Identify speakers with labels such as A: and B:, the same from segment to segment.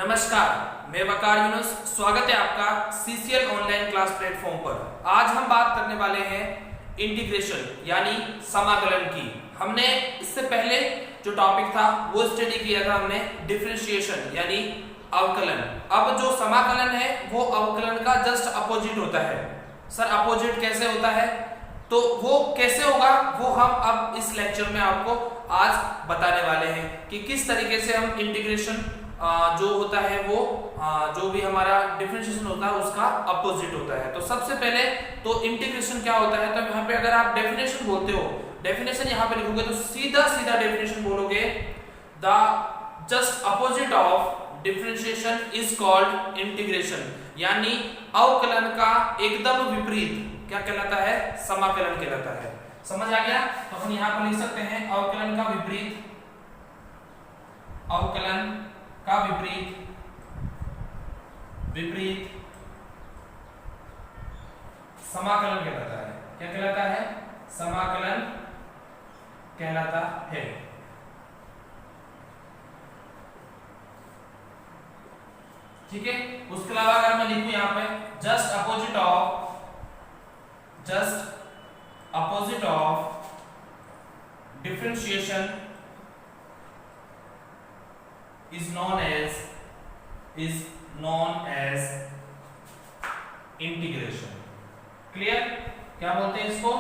A: नमस्कार, मैं वकार यूनुस। स्वागत है आपका सीसीएल ऑनलाइन क्लास प्लेटफॉर्म पर। आज हम बात करने वाले हैं इंटीग्रेशन यानी समाकलन की। हमने इससे पहले जो टॉपिक था वो स्टडी किया था हमने डिफरेंशिएशन यानी अवकलन। अब जो समाकलन है वो अवकलन का जस्ट अपोजिट होता है। सर अपोजिट कैसे होता है, तो वो कैसे होगा वो हम अब इस लेक्चर में आपको आज बताने वाले हैं कि किस तरीके से हम इंटीग्रेशन जो होता है वो जो भी हमारा डिफरेंशिएशन होता है उसका अपोजिट होता है। तो सबसे पहले तो इंटीग्रेशन क्या होता है, तो यहाँ पे अगर आप डेफिनेशन बोलते हो, डेफिनेशन यहाँ पे लिखोगे तो सीधा सीधा डेफिनेशन बोलोगे, the just opposite of differentiation is called integration, यानी अवकलन का एकदम विपरीत क्या कहलाता है, समाकलन कहलाता है। समझ आ गया? तो हम यहाँ पर लिख सकते हैं अवकलन का विपरीत, अवकलन का विपरीत समाकलन कहलाता है। क्या कहलाता है? समाकलन कहलाता है। ठीक है। उसके अलावा अगर मैं लिखूं यहां पे just opposite of differentiation is known as integration। Clear? क्या बोलते हैं इसको?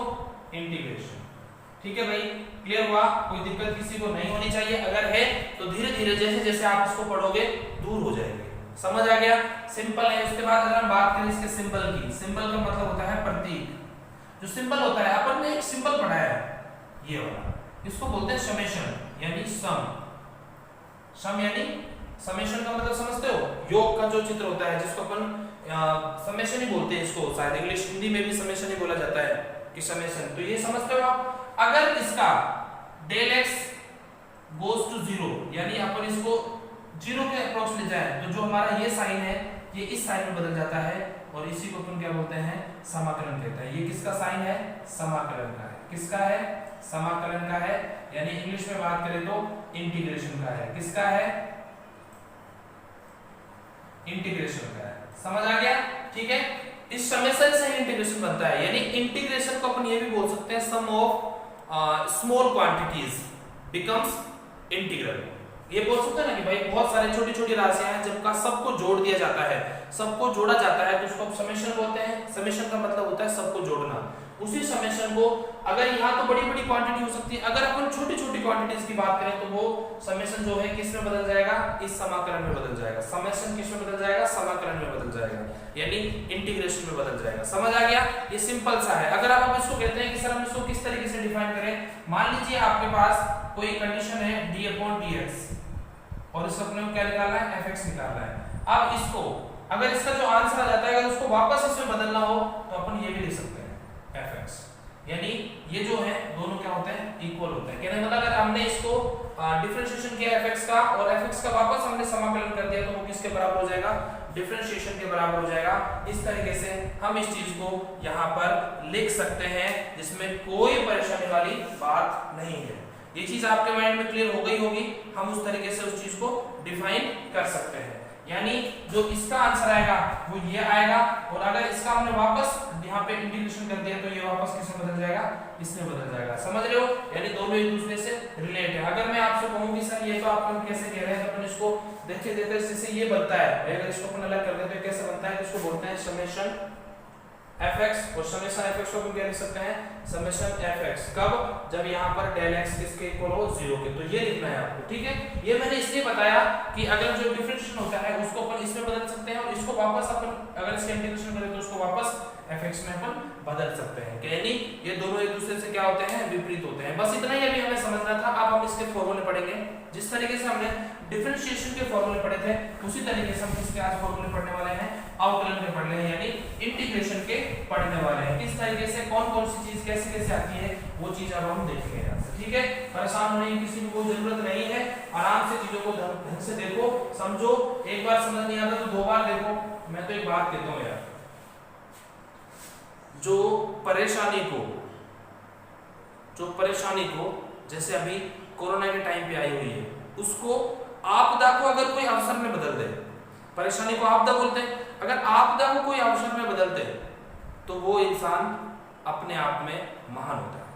A: इंटीग्रेशन। ठीक है भाई, क्लियर हुआ? कोई दिक्कत किसी को नहीं होनी चाहिए, अगर है तो धीरे धीरे जैसे जैसे आप इसको पढ़ोगे दूर हो जाएंगे। समझ आ गया? सिंपल है। उसके बाद अगर हम बात करें इसके सिंबल की, सिंबल का मतलब होता है प्रतीक। जो सिंबल होता है, अपन ने एक सिंबल पढ़ा है ये वाला, इसको बोलते हैं समेशन यानी सम। सम यानी समेशन का मतलब समझते हो, योग का जो चित्र होता है जिसको अपन समेशन ही बोलते हैं, इसको शायद इंग्लिश हिंदी में भी समेशन ही बोला जाता है कि समेशन। तो ये समझते हो आप? अगर इसका डेल x गोज टू 0 यानी अपन इसको 0 के अप्रोच ले जाए तो जो हमारा ये साइन है ये इस साइन में बदल जाता है और इसी को अपन क्या बोलते हैं, समाकलन कहते हैं। ये किसका साइन है? समाकलन का है। किसका है? समाकलन का है, यानी इंग्लिश में बात करें तो इंटीग्रेशन का है। किसका है? इंटीग्रेशन का है। समझ आ गया? ठीक है। इस समेशन से इंटीग्रेशन बनता है, यानी इंटीग्रेशन को अपन ये भी बोल सकते हैं sum of small quantities becomes integral. ये बोल सकते हैं ना कि भाई बहुत सारे छोटी छोटी राशियां हैं जब का सबको जोड़ दिया जाता है, सबको जोड़ा जाता है तो उसको समेशन बोलते हैं। समेशन का मतलब होता है सबको जोड़ना। उसी समेशन को अगर यहाँ तो बड़ी बड़ी क्वांटिटी हो सकती है, अगर अपन छोटी छोटी क्वांटिटीज की बात करें तो वो समेशन जो है किस में बदल जाएगा? इस समाकलन में बदल जाएगा। समेशन किस में बदल जाएगा? समाकलन में बदल जाएगा, यानी इंटीग्रेशन में बदल जाएगा। समझ आ गया? ये सिंपल सा है। अगर आप इसको कहते हैं कि सर हम इसको किस तरीके से डिफाइन करें, मान लीजिए आपके पास कोई कंडीशन है d/dx और इसको अपने को क्या निकालना है? fx निकालना है। अब इसको अगर इसका जो आंसर आ जाता है अगर उसको वापस इसमें बदलना हो तो अपन ये भी लिख सकते हैं fx, यानी ये जो है दोनों क्या होते हैं? इक्वल होते हैं। कहने मतलब अगर हमने इसको डिफरेंशिएशन किया fx का और fx का वापस हमने समाकलन कर दिया तो वो किसके बराबर हो जाएगा? डिफरेंशिएशन के बराबर हो जाएगा। इस तरीके से हम इस चीज को यहाँ पर लिख सकते हैं जिसमें कोई परेशानी वाली बात नहीं है। ये चीज आपके माइंड में क्लियर हो गई होगी। हम उस तरीके से उस चीज को डिफाइन कर सकते हैं, यानी जो इसका आंसर आएगा वो ये आएगा और अगर इसका हमने वापस यहाँ पे इंटीग्रेशन कर दिया तो ये वापस किसमें बदल जाएगा? इसमें बदल जाएगा। समझ रहे हो? यानी दोनों एक दूसरे से रिलेट है। अगर मैं आपसे कहूँ कि सर ये तो आप कैसे कह रहे हैं, तो अपन इसको देखते देखते इससे ये बनता है। अगर इसको अपन अलग कर देते हैं कैसे बनता है, तो इसको बोलते हैं समेशन fx और समेशन fx को हम क्या लिख सकते हैं? Summation fx। कब? जब यहाँ पर डेल x किसके इक्वल हो? 0 के। तो ये लिखना है आपको। ठीक है। ये मैंने इसलिए बताया कि अगर जो डिफरेंशिएशन होता है उसको अपन इसमें बदल सकते हैं और इसको वापस अपन अगर इसका इंटीग्रेशन करें तो उसको वापस fx में अपन बदल सकते हैं। यानी ये दोनों एक दूसरे से क्या होते हैं? विपरीत होते हैं। बस इतना ही अभी हमें समझना था। अब हम इसके फॉर्मूले पढ़ेंगे। जिस तरीके से हमने डिफरेंशिएशन के फॉर्मूले पढ़े थे उसी तरीके से हम किसके आज फॉर्मूले पढ़ने वाले हैं? अवकलन के पढ़ने हैं, यानी इंटीग्रेशन के पढ़ने वाले हैं। किस तरीके से कौन कौन सी चीज कैसे कैसे आती है वो चीज अब हम देखेंगे यहाँ से। ठीक है। परेशान होने की किसी को कोई जरूरत नहीं है। आराम से चीजों को ढंग से देखो, समझो। एक बार समझ नहीं आता तो दो बार देखो। मैं तो एक बात कहता हूँ यार, जो परेशानी को जैसे अभी कोरोना के टाइम पे आई हुई है, उसको आपदा को अगर कोई अवसर में बदल दे परेशानी को आपदा बोलते हैं। अगर आपदा को कोई अवसर में बदलते तो वो इंसान अपने आप में महान होता है।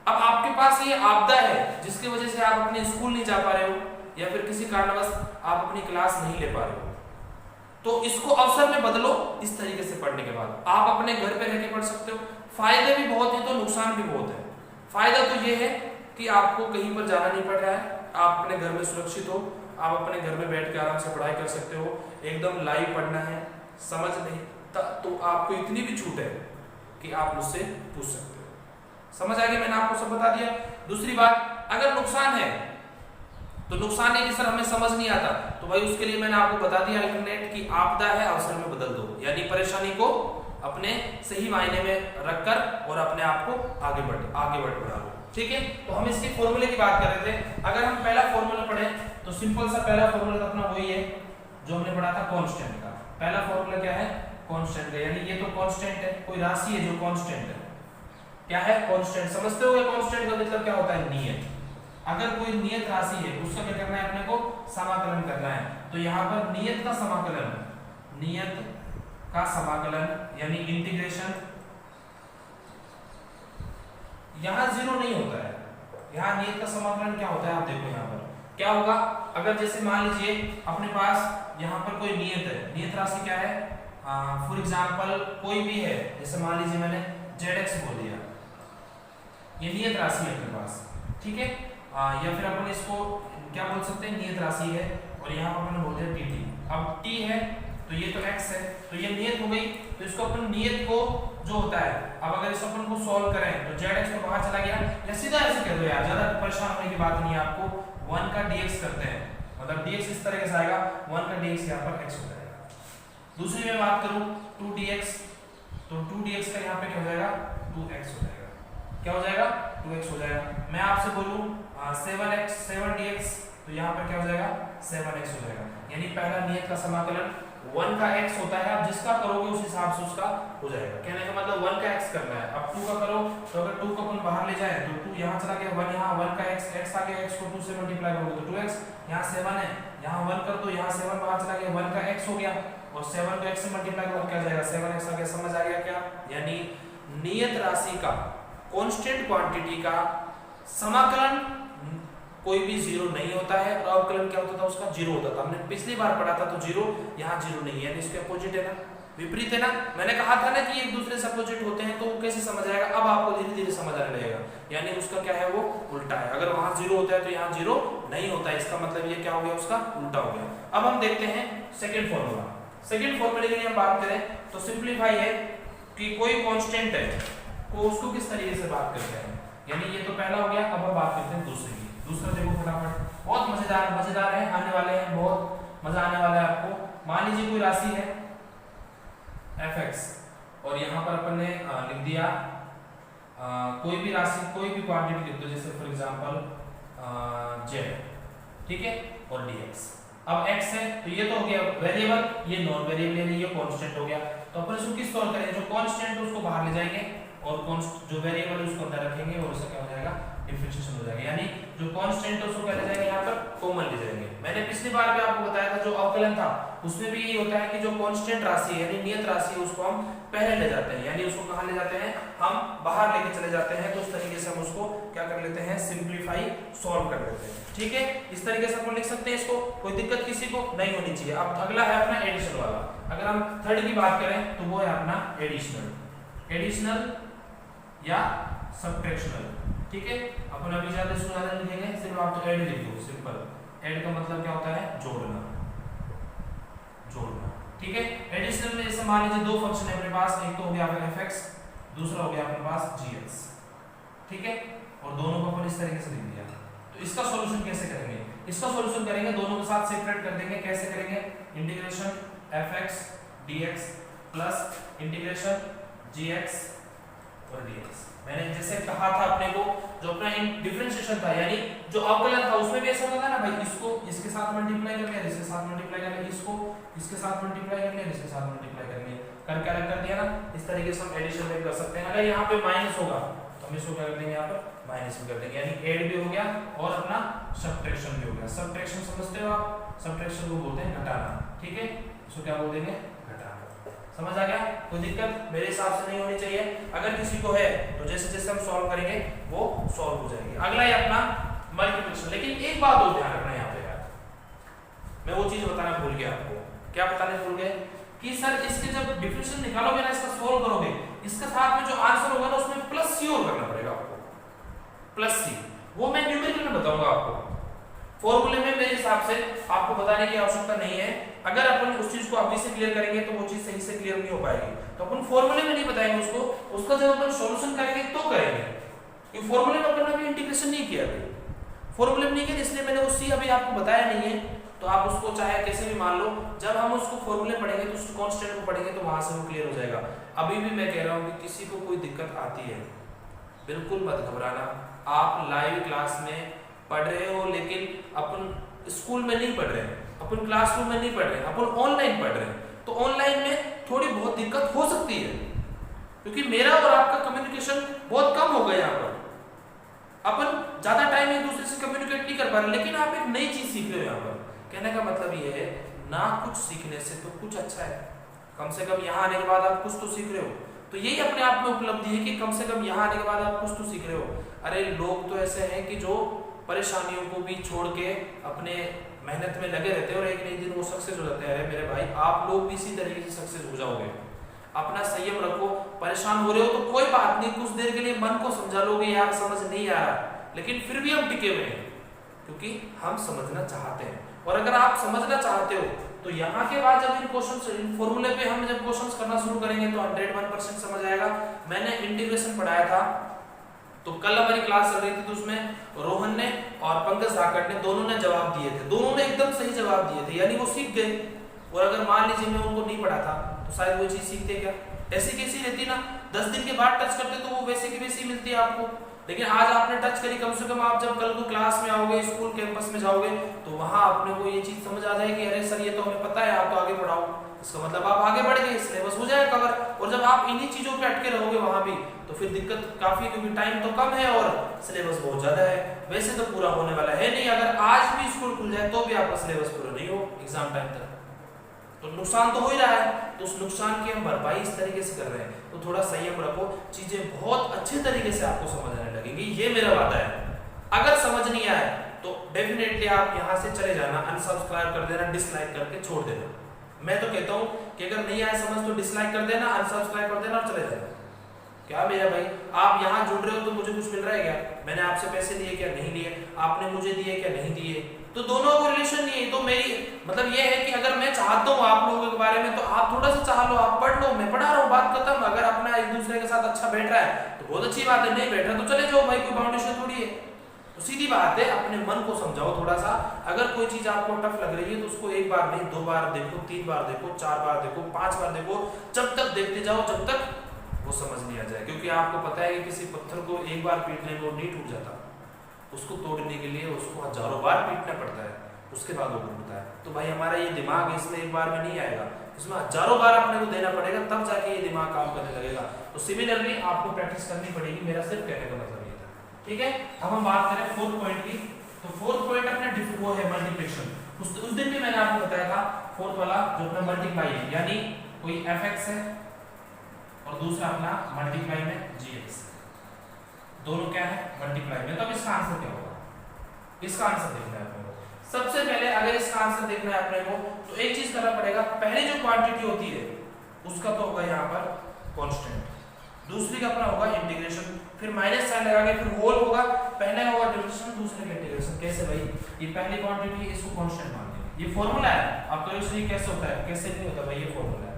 A: अब आपके पास ये आपदा है जिसकी वजह से आप अपने स्कूल नहीं जा पा रहे हो या फिर किसी कारणवश आप अपनी क्लास नहीं ले पा रहे हो, तो इसको अवसर में बदलो। इस तरीके से पढ़ने के बाद आप अपने घर पे रह के पढ़ सकते हो। फायदे भी बहुत हैं तो नुकसान भी बहुत है। फायदा तो ये है कि आपको कहीं पर जाना नहीं पड़ रहा है, आप अपने घर में सुरक्षित हो, आप अपने घर में बैठ के आराम से पढ़ाई कर सकते हो, एकदम लाइव पढ़ना है, समझ नहीं तो आपको इतनी भी छूट है कि आप मुझसे पूछ सकते हो। समझ आ गया, मैंने आपको सब बता दिया। दूसरी बात, अगर नुकसान है तो नुकसान है कि सर हमें समझ नहीं आता, तो भाई उसके लिए मैंने आपको बता दिया अल्टरनेट की आपदा है अवसर में बदल दो, यानी परेशानी को अपने सही मायने में रखकर और अपने आप को आगे बढ़ा लो। ठीक है, तो हम इसके फॉर्मूले की बात कर रहे थे। अगर हम पहला फॉर्मूला पढ़े तो सिंपल सा पहला फॉर्मूला अपना वही है जो हमने पढ़ा था कांस्टेंट का। पहला फॉर्मूला क्या है? कांस्टेंट है, यानी ये तो कांस्टेंट है, कोई राशि है जो कांस्टेंट है। क्या है? कांस्टेंट। समझते हो कांस्टेंट का मतलब क्या होता है? नियत। अगर कोई नियत राशि है उसका क्या करना है? अपने को समाकलन करना है। तो यहाँ पर नियत का समाकलन यानी इंटीग्रेशन, यहाँ जीरो नहीं होता है। यहाँ नियत का समाकलन क्या होता है? आप देखो यहाँ पर क्या होगा। अगर जैसे मान लीजिए अपने पास यहाँ पर कोई नियत है, नियत राशि क्या है? फॉर एग्जाम्पल कोई भी है, जैसे मान लीजिए मैंने zx बोल दिया, ये नियत राशि है अपने पास। ठीक है, या फिर अपन इसको क्या बोल सकते हैं? नियत राशि है, और यहाँ पर अपन बोल दिया dt। अब t है तो ये तो x है, तो ये नियत हो गई। तो इसको अपन नियत को जो होता है, अब अगर इस अपन को सॉल्व करें तो zx तो बाहर चला गया, या सीधा ऐसे कह दो यार, ज्यादा परेशान होने की बात नहीं है आपको। 1 का dx करते हैं, मतलब dx इस तरह से आएगा, 1 का dx यहाँ पर x हो जाएगा। दूसरी में बात करूं 2dx, तो 2dx का यहाँ पे क्या हो जाएगा? 2x हो जाएगा। क्या हो जाएगा? 2x हो जाएगा। मैं आपसे बोलूं 7dx, तो यहाँ पर क्या हो जाएगा? 7x हो जाएगा। यानी पहला नियत का समाकलन 1 का x होता है, आप जिसका करोगे उस हिसाब से उसका हो जाएगा। कहने का मतलब 1 का x करना है। अब 2 का करो, तो अगर 2 को अपन बाहर ले जाए तो 2 यहाँ चला गया, 1 यहाँ, 1 का x आ गया, x को 2 से मल्टीप्लाई करोगे तो 2x, यहाँ 7 है, यहाँ 1 कर दो, यहाँ 7 बाहर चला गया, 1 का x हो गया, और 7 को x से मल्टीप्लाई करो क्या जाएगा? 7x आ गया। समझ आ गया क्या? यानी नियत राशि का, कांस्टेंट क्वांटिटी का समाकलन कोई भी जीरो नहीं होता है, और अवकलन क्या होता था? उसका जीरो होता था। हमने पिछली बार पढ़ा था तो जीरो, यहाँ जीरो नहीं है, यानी इसके अपोजिट है ना, विपरीत है ना। मैंने कहा था ना कि एक दूसरे से अपोजिट होते हैं, तो कैसे समझ आएगा? अब आपको धीरे धीरे समझ आने लगेगा, यानी उसका क्या है? वो उल्टा है। अगर वहां जीरो होता है तो यहाँ जीरो नहीं होता है, इसका मतलब ये क्या हो गया? उसका उल्टा हो गया। अब हम देखते हैं सेकेंड फॉर्मूला। सेकेंड फॉर्मूले के लिए हम बात करें तो सिंप्लीफाई है कि कोई कांस्टेंट है को उसको किस तरीके से बात करते हैं, यानी ये तो पहला हो गया। अब हम बात करते हैं दूसरे की। दूसरा देखो फटाफट, बहुत मजेदार है, आने वाले हैं, बहुत मजा आने वाला है आपको। मान लीजिए कोई राशि है fx, और यहाँ पर अपन ने लिख दिया कोई भी राशि, कोई भी क्वांटिटी लिख दो, जैसे फॉर एग्जांपल z, ठीक है, और dx। अब x है तो ये तो हो गया वेरिएबल, ये नॉन वेरिएबल है, ये कांस्टेंट हो गया। तो अपन इसको किस तौर करेंगे? जो कांस्टेंट है उसको बाहर ले जाएंगे, और जो वेरिएबल है उसको अंदर रखेंगे, और उसका क्या हो जाएगा? डिफरेंशिएशन हो जाएगा। यानी जो कांस्टेंट है उसको क्या ले जाएंगे? यहाँ पर कॉमन ले जाएंगे। मैंने पिछली बार भी आपको बताया था जो अवकलन था उसमें भी ये होता है कि जो कांस्टेंट राशि है यानी नियत राशि है उसको हम पहले ले जाते हैं, यानी उसको कहाँ ले जाते हैं? हम बाहर लेके चले जाते हैं। तो उस तरीके से हम उसको क्या कर लेते हैं? सिंप्लीफाई, सॉल्व कर लेते हैं। ठीक है, इस तरीके से हम लिख सकते हैं इसको, कोई दिक्कत किसी को नहीं होनी चाहिए। अब अगला है अपना एडिशन वाला। अगर हम थर्ड की बात करें तो वो है अपना एडिशनल या सब्ट्रैक्शनल। ठीक है, अपन अभी ज्यादा लिखेंगे, सिर्फ आप तो ऐड लिख दो, सिंपल। ऐड का मतलब क्या होता है? जोड़ना। ठीक है, एडिशनल में जैसे मान लीजिए दो फंक्शन है अपने पास, एक तो हो गया अपना fx, दूसरा हो गया अपने पास gx। ठीक है, और दोनों को अपन इस तरीके से लिख दिया। तो इसका सॉल्यूशन कैसे करेंगे? इसका सॉल्यूशन करेंगे दोनों को साथ सेपरेट कर देंगे। कैसे करेंगे? Integration fx dx plus integration gx और dx। मैंने जैसे कहा था अपने को, जो अपना डिफरेंशिएशन था यानी जो अवकलन था उसमें भी ऐसा होता था ना भाई, इसको इसके साथ मल्टीप्लाई कर लिया, इसके साथ मल्टीप्लाई कर लिया, इसको इसके साथ मल्टीप्लाई कर लिया, इसके साथ मल्टीप्लाई कर लिया, करके अलग कर दिया ना। इस तरीके से हम एडिशन में कर सकते हैं। अगर यहाँ पे माइनस होगा तो हम इसको क्या कर देंगे? यहाँ पर माइनस में कर देंगे, यानी ऐड भी हो गया और अपना सब्ट्रैक्शन भी हो गया। सब्ट्रैक्शन समझते हो आप? सब्ट्रैक्शन को बोलते हैं घटाना। ठीक है, इसको क्या बोल देंगे, घटाकर। समझ आ गया? कोई दिक्कत मेरे हिसाब से नहीं होनी चाहिए। अगर किसी को है तो जैसे जैसे हम सॉल्व करेंगे वो सॉल्व हो जाएगी। अगला है अपना मल्टीप्लिकेशन। लेकिन एक बात और ध्यान रखना यहाँ पे यार, मैं वो चीज बताना भूल गया आपको। क्या बताने भूल गए कि सर इसके जब डिफरेंशियल निकालोगे ना, इसका सॉल्व करोगे, इसके साथ में जो आंसर होगा ना उसमें प्लस सी और करना पड़ेगा आपको, प्लस सी। वो मैं न्यूमेरिकल में बताऊंगा आपको। फॉर्मूले में मेरे हिसाब से आपको बताने की आवश्यकता नहीं है। अगर अपन उस चीज को अभी से क्लियर करेंगे तो वो चीज सही से क्लियर नहीं हो पाएगी, तो अपन फॉर्मूले में नहीं बताएंगे उसको, उसका जब अपन सॉल्यूशन करेंगे तो करेंगे। ये फॉर्मूले में अपन अभी इंटीग्रेशन नहीं किया, अभी फॉर्मूले में नहीं किया, इसलिए मैंने वो सी अभी आपको बताया नहीं है। तो आप उसको चाहे कैसे भी मान लो, जब हम उसको फॉर्मूले पढ़ेंगे तो उस कांस्टेंट को पढ़ेंगे तो वहां से वो क्लियर हो जाएगा। अभी भी मैं कह रहा हूं कि किसी को कोई दिक्कत आती है बिल्कुल मत घबराना। आप लाइव क्लास में पढ़ रहे हो, लेकिन अपन स्कूल में नहीं पढ़ रहे हैं, अपन क्लासरूम में नहीं पढ़ रहे हैं, अपन ऑनलाइन पढ़ रहे हैं। तो ऑनलाइन में थोड़ी बहुत दिक्कत हो सकती है, क्योंकि मेरा और आपका कम्युनिकेशन बहुत कम हो गया यहाँ पर। अपन ज्यादा टाइम एक दूसरे से कम्युनिकेट नहीं कर पा रहे, लेकिन आप एक नई चीज सीख रहे हो यहाँ पर। कहने का मतलब ये है ना, कुछ सीखने से तो कुछ अच्छा है, कम से कम यहाँ आने के बाद आप कुछ तो सीख रहे हो। तो यही अपने आप में उपलब्धि है कि कम से कम यहाँ आने के बाद आप कुछ तो सीख रहे हो। अरे लोग तो ऐसे हैं कि जो परेशानियों को भी छोड़ के अपने मेहनत में लगे रहते हैं और एक नई दिन वो सक्सेस हो जाते हैं। अरे मेरे भाई, आप लोग भी इसी तरीके से सक्सेस हो जाओगे। अपना संयम रखो। परेशान हो रहे हो तो कोई बात नहीं, कुछ देर के लिए मन को समझा लोगे, यार समझ नहीं आ रहा, लेकिन फिर भी हम टिके हुए हैं क्योंकि हम समझना चाहते हैं। और अगर आप समझना चाहते हो तो यहाँ के बाद जब इन क्वेश्चंस, इन फॉर्मूले पे हम जब क्वेश्चंस करना शुरू करेंगे तो 101% समझ आएगा। मैंने इंटीग्रेशन पढ़ाया था, तो कल हमारी क्लास चल रही थी, तो उसमें रोहन ने और पंकज धाकड़ ने दोनों ने जवाब दिए थे, दोनों ने एकदम सही जवाब दिए थे, यानी वो सीख गए। और अगर मान लीजिए मैं उनको नहीं पढ़ा था तो शायद वो चीज सीखते क्या, ऐसी कैसी रहती ना, 10 दिन के बाद टच करते तो वो वैसे की वैसी मिलती है आपको। लेकिन आज आपने टच करी, कम से कम आप जब कल को क्लास में आओगे, स्कूल कैंपस में जाओगे, तो वहां अपने को ये चीज समझ आ जाएगी, अरे सर ये तो हमें पता है, आप तो आगे बढ़ाओ। इसका मतलब आप आगे बढ़ गए, सिलेबस हो जाएगा कवर। और जब आप इन्हीं चीजों पे अटके रहोगे वहां भी, तो फिर दिक्कत काफी, क्योंकि टाइम तो कम है और सिलेबस बहुत ज्यादा है। वैसे तो पूरा होने वाला है नहीं, अगर आज भी स्कूल खुल जाए तो भी आपका सिलेबस पूरा नहीं हो एग्जाम टाइम तक, तो नुकसान तो हो ही रहा है। तो उस नुकसान की हम भरपाई इस तरीके से कर रहे हैं। तो थोड़ा संयम रखो, चीजें बहुत अच्छे तरीके से आपको समझ आने लगेंगी, ये मेरा वादा है। अगर समझ नहीं आए तो डेफिनेटली आप यहाँ से चले जाना, अनसब्सक्राइब कर देना, डिसलाइक करके छोड़ देना। मैं तो कहता हूँ कि अगर नहीं आए समझ तो डिसलाइक कर देना, अनसब्सक्राइब कर देना और चले जाना। क्या मेरा भाई, आप यहाँ जुड़ रहे हो तो मुझे कुछ मिल रहा है क्या? मैंने आपसे पैसे लिए क्या? नहीं लिए। आपने मुझे दिए क्या? नहीं दिए। तो दोनों को रिलेशन नहीं है। तो मेरी मतलब ये है कि अगर मैं चाहता हूँ आप लोगों के बारे में, तो आप थोड़ा सा चाह लो, आप पढ़ लो, मैं पढ़ा रहा हूँ, बात खत्म। अगर अपना एक दूसरे के साथ अच्छा बैठ रहा है तो बहुत अच्छी बात है, नहीं बैठ रहा तो चले जाओ भाई, कोई बाउंडेशन थोड़ी है। तो सीधी बात है, अपने मन को समझाओ थोड़ा सा। अगर कोई चीज आपको टफ लग रही है तो उसको एक बार नहीं, 2 बार देखो, 3 बार देखो, 4 बार देखो, 5 बार देखो, जब तक देखते जाओ जब तक वो समझ नहीं आ जाए। क्योंकि आपको पता है कि किसी पत्थर को एक बार पीटने में वो नहीं टूट जाता, उसको तोड़ने के लिए उसको हजारों बार पीटना पड़ता है, उसके बाद वो टूटता है। तो भाई हमारा ये दिमाग इसमें एक बार में नहीं आएगा, इसमें हजारों बार अपने को देना पड़ेगा, तब जाके ये दिमाग काम करने लगेगा। तो सिमिलरली आपको प्रैक्टिस करनी पड़ेगी, मेरा सिर्फ कहने का मतलब ये था। ठीक है, अब हम बात करें 4th पॉइंट की। तो 4th पॉइंट अपने वो है मल्टीप्लिकेशन। उस दिन भी मैंने आपको बताया था 4th वाला जो अपना मल्टीप्लाई है, यानी कोई fx है और दूसरा अपना मल्टीप्लाई में gx, दोनों क्या है? मल्टीप्लाई में। तो अब इसका आंसर क्या होगा? इसका आंसर देखना है अपने को। सबसे पहले अगर इसका आंसर देखना है अपने को तो एक चीज करना पड़ेगा, पहले जो क्वांटिटी होती है उसका तो होगा यहाँ पर कांस्टेंट, दूसरी का अपना होगा इंटीग्रेशन, फिर माइनस साइन लगा के फिर होल होगा, पहले होगा डिविजन, दूसरे का इंटीग्रेशन। कैसे भाई? ये पहली क्वांटिटी है, इसको कांस्टेंट मान लेंगे, ये फार्मूला है। आप तो ये कैसे होता है, कैसे नहीं होता भाई, ये फार्मूला है।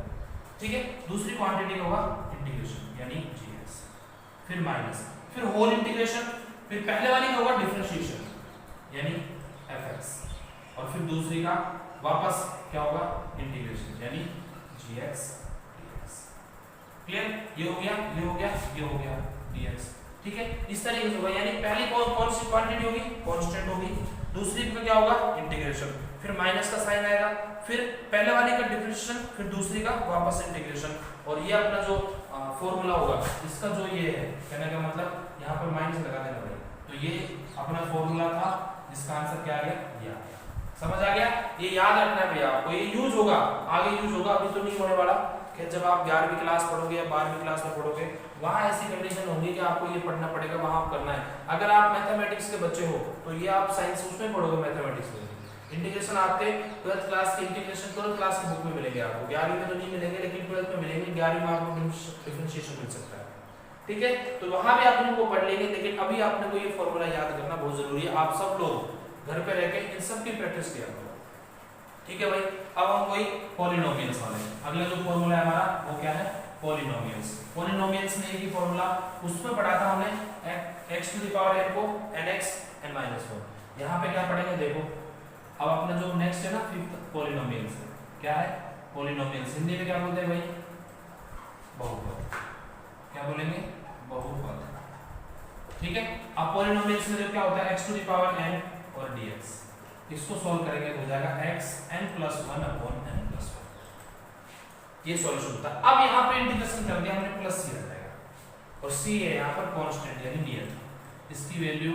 A: ठीक है, दूसरी क्वांटिटी का होगा इंटीग्रेशन यानी gx, फिर माइनस, फिर होल इंटीग्रेशन, फिर पहले वाली का होगा डिफरेंशिएशन यानी fx, और फिर दूसरी का वापस क्या होगा? इंटीग्रेशन यानी gx dx। क्लियर? ये हो गया, ये हो गया, ये हो गया dx। ठीक है, इस तरीके से होगा, यानी पहली कौन सी क्वांटिटी होगी? कांस्टेंट होगी, दूसरी का क्या होगा? इंटीग्रेशन, फिर माइनस का साइन आएगा, फिर पहले वाली का डिफरेंशिएशन, फिर दूसरी का वापस इंटीग्रेशन। और ये अपना जो फॉर्मूला होगा, इसका जो ये है, कहने का मतलब यहाँ पर माइनस लगा देना भाई। तो ये अपना फॉर्मूला था जिसका आंसर क्या आ गया? ये आ गया। समझ आ गया? ये याद रखना है भैया आपको, ये यूज होगा, आगे यूज होगा, अभी तो नहीं होने वाला। कि जब आप 11वीं क्लास पढ़ोगे या 12वीं क्लास में पढ़ोगे, वहाँ ऐसी कंडीशन होगी कि आपको ये पढ़ना पड़ेगा, वहाँ आप करना है। अगर आप मैथमेटिक्स के बच्चे हो तो ये आप साइंस उसमें पढ़ोगे, मैथमेटिक्स में इंटीग्रेशन आपके 12th क्लास के इंटीग्रेशन 12th क्लास की बुक में मिलेंगे आपको, 11वीं में तो नहीं मिलेंगे लेकिन 12th में मिलेंगे, 11वीं में आपको डिफरेंशिएशन मिल सकता है, ठीक है? तो वहाँ भी आप इनको पढ़ लेंगे, लेकिन अभी आपने को ये फॉर्मूला याद करना बहुत जरूरी है। आप सब लोग घर पे रह के इन सब की प्रैक्टिस किया करो, ठीक है भाई? अब हम कोई पॉलिनोमियल्स वाले, अगला जो फॉर्मूला है हमारा वो क्या है? पॉलिनोमियल्स। पॉलिनोमियल्स में एक ही फॉर्मूला, उसमें पढ़ा था हमने x to the power n को nx n माइनस 1। यहाँ पे क्या पढ़ेंगे देखो, अब अपना जो नेक्स्ट है ना 5th पॉलिनोमियल्स है, क्या है? पॉलिनोमियल्स। हिंदी में क्या बोलते हैं भाई? बहुपद। क्या बोलेंगे? बहुपद, ठीक है? अब पॉलिनोमियल्स में जो क्या होता है, x to the power n और dx, इसको सॉल्व करेंगे तो हो जाएगा x n plus 1 upon n plus 1, ये सॉल्यूशन होता है। अब यहाँ पे इंटीग्रेशन कर दिया हमने, प्लस c आ जाएगा, और c है यहाँ पर कांस्टेंट यानी dl, इसकी वैल्यू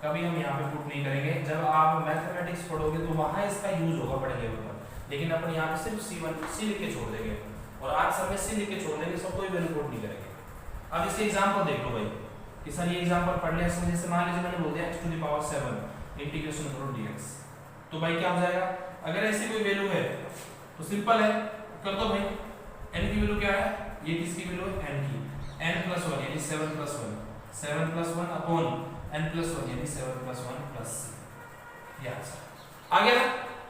A: कभी हम यहाँ पे पुट नहीं करेंगे। जब आप मैथमेटिक्स पढ़ोगे तो वहाँ इसका यूज होगा बड़े लेवल पर, लेकिन अपन यहाँ पे सिर्फ c लिख के छोड़ देंगे, और आज सब में c लिख के छोड़ देंगे, सब कोई वैल्यू पुट नहीं करेंगे। अब इसके एग्जांपल देख लो भाई कि सर ये एग्जांपल पढ़ लिया इसमें, जैसे मान लीजिए मैंने बोल दिया x to the power 7 integration करो dx, तो भाई क्या हो जाएगा? अगर ऐसी कोई वैल्यू है तो सिंपल है, कर दो भाई। n की वैल्यू क्या है? ये किसकी वैल्यू है? n की, n plus 1 यानी 7 plus 1, 7 plus 1 upon n plus 1 यानी 7 plus 1 plus c। ये आंसर आ गया ना?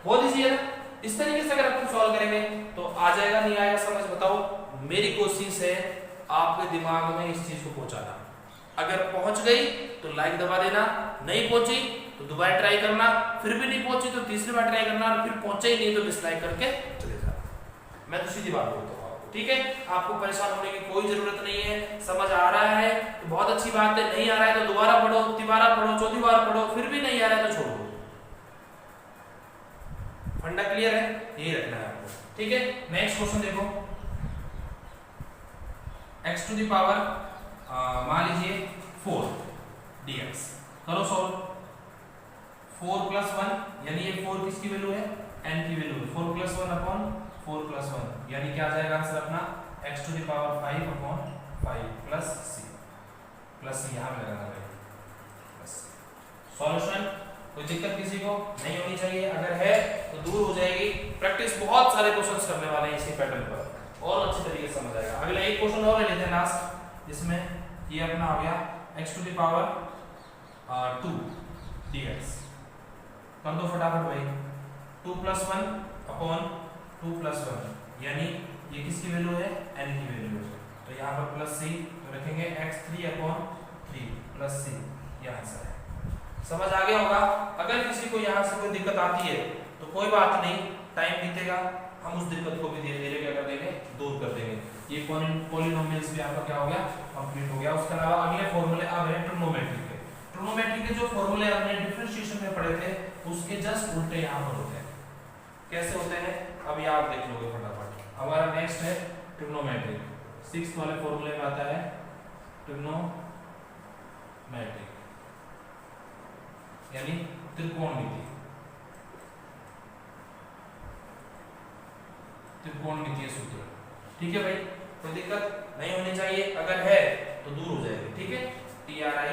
A: बहुत इजी है ना? इस तरीके से अगर अपन सॉल्व करेंगे तो आ जाएगा, नहीं आएगा समझ? बताओ। मेरी कोशिश है आपके दिमाग में इस चीज को पहुंचाना। अगर पहुंच गई तो लाइक दबा देना, नहीं पहुंची तो दोबारा ट्राई करना, फिर भी नहीं पहुंची तो तीसरी बार ट्राई करना, और फिर पहुंचा ही नहीं तो डिसलाइक करके चले जाना। मैं तो सीधी बात बोलता हूँ आपको, ठीक है? आपको परेशान होने की कोई जरूरत नहीं है। समझ आ रहा है तो बहुत अच्छी बात है, नहीं आ रहा है तो दोबारा पढ़ो, तिबारा पढ़ो, चौथी बार पढ़ो, फिर भी नहीं आ रहा है तो छोड़ दो। फंडा क्लियर है? यही रखना है आपको, ठीक है? नेक्स्ट क्वेश्चन देखो, x टू द पावर मान लीजिए 4 dx, करो सॉल्व। 4 plus 1 यानी ये 4 किसकी वैल्यू है? n की वैल्यू है। 4 plus 1 upon 4 plus 1 यानी क्या आ जाएगा आंसर अपना? x to the power 5 upon 5 plus c, plus यहाँ पे लगाना है प्लस। सॉल्यूशन कोई दिक्कत किसी को नहीं होनी चाहिए, अगर है तो दूर हो जाएगी। प्रैक्टिस बहुत सारे क्वेश्चंस करने वाले हैं इसी पैटर्न पर और अच्छी तरीके से समझ आएगा। अगला एक क्वेश्चन और ले लेते हैं लास्ट, जिसमें ये अपना हो गया x to the power 2 dx, कर दो फटाफट भाई। 2 plus 1 upon 2 plus 1 यानी ये किसकी वैल्यू है? n की वैल्यू है, तो यहाँ पर प्लस c तो रखेंगे x 3 upon 3 प्लस c, ये आंसर है। समझ आ गया होगा। अगर किसी को यहाँ से कोई दिक्कत आती है तो कोई बात नहीं, टाइम बीतेगा, हम उस दिक्कत को भी धीरे धीरे क्या कर देंगे? दूर कर देंगे। ये पॉलिनोमियल्स भी आपका क्या हो गया? कंप्लीट हो गया। उसके अलावा अगले फॉर्मूले अब है ट्रिग्नोमेट्री के। ट्रिग्नोमेट्री के जो फॉर्मूले हमने डिफरेंशिएशन में पढ़े थे उसके जस्ट उल्टे यहाँ पर होते हैं। कैसे होते हैं अभी आप देख लोगे फटाफट। हमारा नेक्स्ट है ट्रिग्नोमेट्री, 6th वाले फॉर्मूले में आता है ट्रिग्नोमेट्री यानी त्रिकोणमिति। त्रिकोणमितीय सूत्र, ठीक है भाई? कोई दिक्कत नहीं होनी चाहिए, अगर है तो दूर हो जाएगी, ठीक है? TRIGONOMETRIC,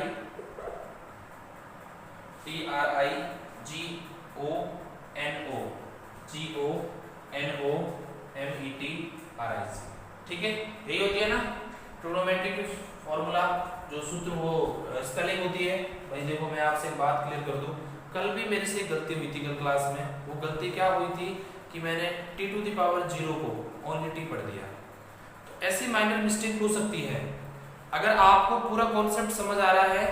A: ठीक है? यही होती है ना ट्रिग्नोमेट्री की फॉर्मूला, जो सूत्र वो स्पेलिंग होती है। भाई देखो मैं आपसे एक बात क्लियर कर दूं, कल भी मेरे से एक गलती हुई थी कल क्लास में। वो गलती क्या हुई थी कि मैंने t टू द पावर 0 को ओनली t पढ़ दिया। तो ऐसी माइनर मिस्टेक हो सकती है। अगर आपको पूरा कॉन्सेप्ट समझ आ रहा है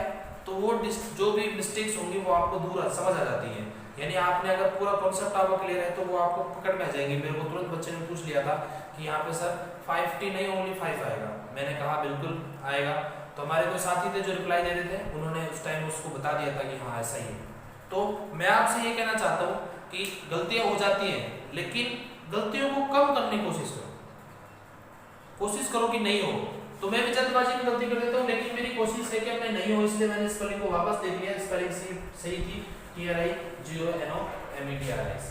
A: तो वो जो भी मिस्टेक्स होंगी वो आपको दूर समझ आ जाती है। यानी आपने अगर पूरा कॉन्सेप्ट आपका क्लियर है तो वो आपको पकड़ में आ जाएंगे। मेरे को तुरंत बच्चे ने पूछ लिया था कि यहाँ पे सर 5t नहीं ओनली 5 आएगा। मैंने कहा बिल्कुल आएगा। तो हमारे कोई साथी थे जो रिप्लाई दे रहे थे, उन्होंने उस टाइम उसको बता दिया था कि हाँ ऐसा ही है। तो मैं आपसे ये कहना चाहता हूँ कि गलतियां हो जाती हैं, लेकिन गलतियों को कम करने की कोशिश करो कि नहीं हो। तो मैं भी जल्दबाजी में गलती कर देता हूँ, लेकिन मेरी कोशिश है कि मैं नहीं हो, इसलिए मैंने स्पेलिंग को वापस देख लिया। स्पेलिंग सही थी, TRIGONOMETRIS।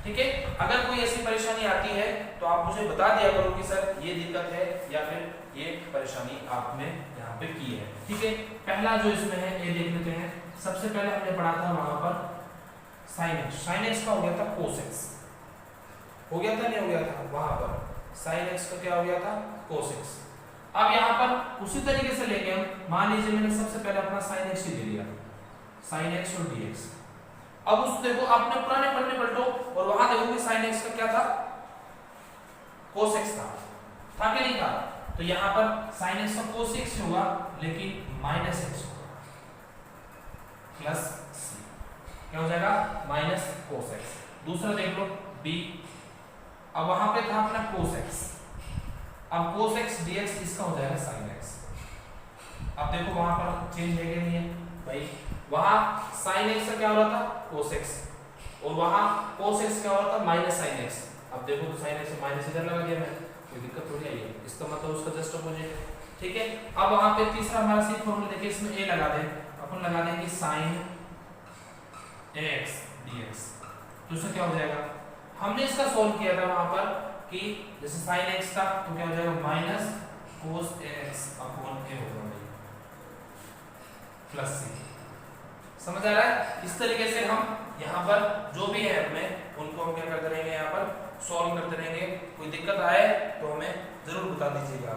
A: ठीक है, अगर कोई ऐसी परेशानी आती है तो आप मुझे बता दिया करो कि सर ये दिक्कत है या फिर ये परेशानी आपने यहाँ पे की है। ठीक है, पहला जो इसमें है ये देख लेते हैं। सबसे पहले हमने पढ़ा था वहां पर sin x, sin x का हो गया था cos x, हो गया था नहीं हो गया था, वहां पर sin x का क्या हो गया था cos x। अब यहाँ पर उसी तरीके से लेके हम मान लीजिए मैंने सबसे पहले अपना sin x ही ले लिया, sin x और dx। अब उस देखो आपने पुराने पन्ने पलटो और वहां देखो कि sin x का क्या था, cos x था कि नहीं था? तो यहाँ पर sin x का cos x होगा, लेकिन माइनस x होगा प्लस c, क्या हो जाएगा माइनस cos x। दूसरा देख लो b, अब वहां पे था अपना cos x, अब cos x dx इसका हो जाएगा sin x। अब देखो वहां पर चेंज है कि नहीं है भाई, वहां sin x का क्या हो रहा था cos x, और वहां cos x क्या हो रहा था माइनस sin x। अब देखो तो sin x से माइनस इधर लगा दिया मैं, कोई दिक्कत थोड़ी आई है, इसका मतलब उसका जस्ट अपोजिट है। ठीक है, अब वहां पे तीसरा हमारा सी फॉर्मूला देखिए, इसमें a लगा दें, अपन लगा देंगे sin ax dx, तो इसका क्या हो जाएगा, हमने इसका सॉल्व किया था वहां पर कि जैसे sin x का तो क्या हो जाएगा minus cos ax upon a होगा भाई प्लस c। समझ आ रहा है? इस तरीके से हम यहाँ पर जो भी है अपने उनको हम क्या करते रहेंगे, यहाँ पर सॉल्व करते रहेंगे। कोई दिक्कत आए तो हमें जरूर बता दीजिएगा।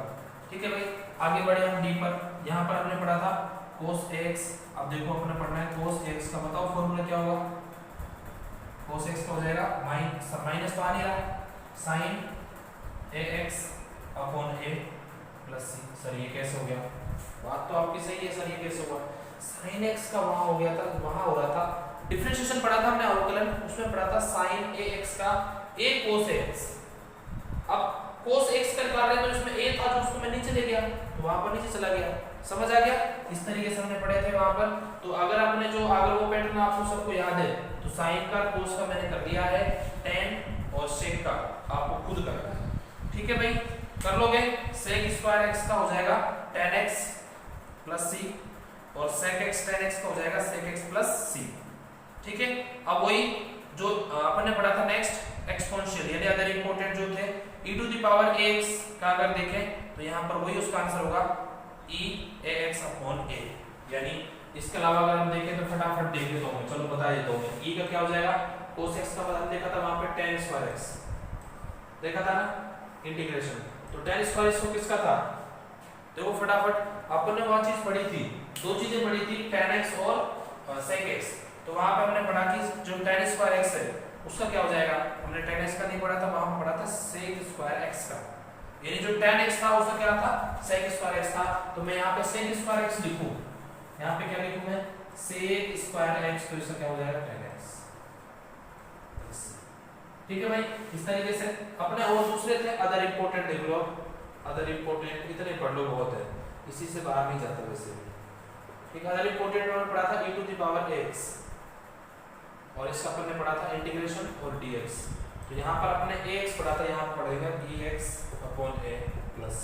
A: ठीक है भाई, आगे बढ़े हम डी पर। यहाँ पर हमने पढ़ा था cos x, अब देखो अपने पढ़ना है cos x का, बताओ फॉर्मूला क्या होगा, cos x का हो जाएगा माइनस तो आ नहीं रहा, sin ax upon a plus c। Sir ये कैसे हो गया, बात तो आपकी सही है सर, ये कैसे हुआ, sin x का वहां हो गया था, वहां हो रहा था डिफरेंशिएशन पढ़ा था हमने अवकलन, उसमें पढ़ा था sin ax का a cos ax। अब cos x का निकाल रहे तो इसमें a था जो उसको मैं नीचे ले गया तो वहां पर नीचे चला गया। समझ आ गया? इस तरीके से हमने पढ़े थे वहां पर। तो अगर आपने जो अगर वो पैटर्न आपको सबको याद है तो sin का cos का मैंने कर दिया है, tan और sec का आपको खुद करना है। ठीक है भाई, कर लोगे? sec स्क्वायर x का हो जाएगा tan x प्लस c और sec x tan x का हो जाएगा sec x प्लस c। ठीक है, अब वही जो अपन ने पढ़ा था नेक्स्ट एक्सपोनेंशियल यानी अदर इंपॉर्टेंट जो थे e to the power ax का अगर देखें तो यहाँ पर वही उसका आंसर होगा e ax अपॉन a। यानी इसके अलावा अगर हम देखें तो फटाफट देख लेता हूँ, चलो बता देता हूँ। e का क्या हो जाएगा cos x का बदल देखा था वहां पे tan स्क्वायर x देखा था ना इंटीग्रेशन, तो tan स्क्वायर x किसका था, देखो फटाफट अपन ने वहां चीज पढ़ी थी, दो चीजें पढ़ी थी tan x और sec x। तो वहां पे हमने पढ़ा कि जो tan स्क्वायर x है उसका क्या हो जाएगा, हमने tan x का नहीं पढ़ा था, वहां पढ़ा था sec स्क्वायर x का, यानी जो tan x था उसका क्या था sec स्क्वायर x था। तो मैं यहाँ पे sec स्क्वायर x लिखूं, यहाँ पे क्या लिखूं मैं sec स्क्वायर x, तो इसका क्या हो जाएगा tan x। ठीक है भाई, इस तरीके से अपने और दूसरे थे अदर इंपॉर्टेंट देख लो, अदर इंपॉर्टेंट इतने पढ़ लो बहुत है, इसी से बाहर नहीं जाता वैसे। ठीक है, अदर इंपॉर्टेंट में पढ़ा था e to the power x और इसका अपन ने पढ़ा था इंटीग्रेशन और dx। तो यहाँ पर अपने ax पढ़ा था, यहाँ पर पढ़ेगा ex अपॉन a प्लस।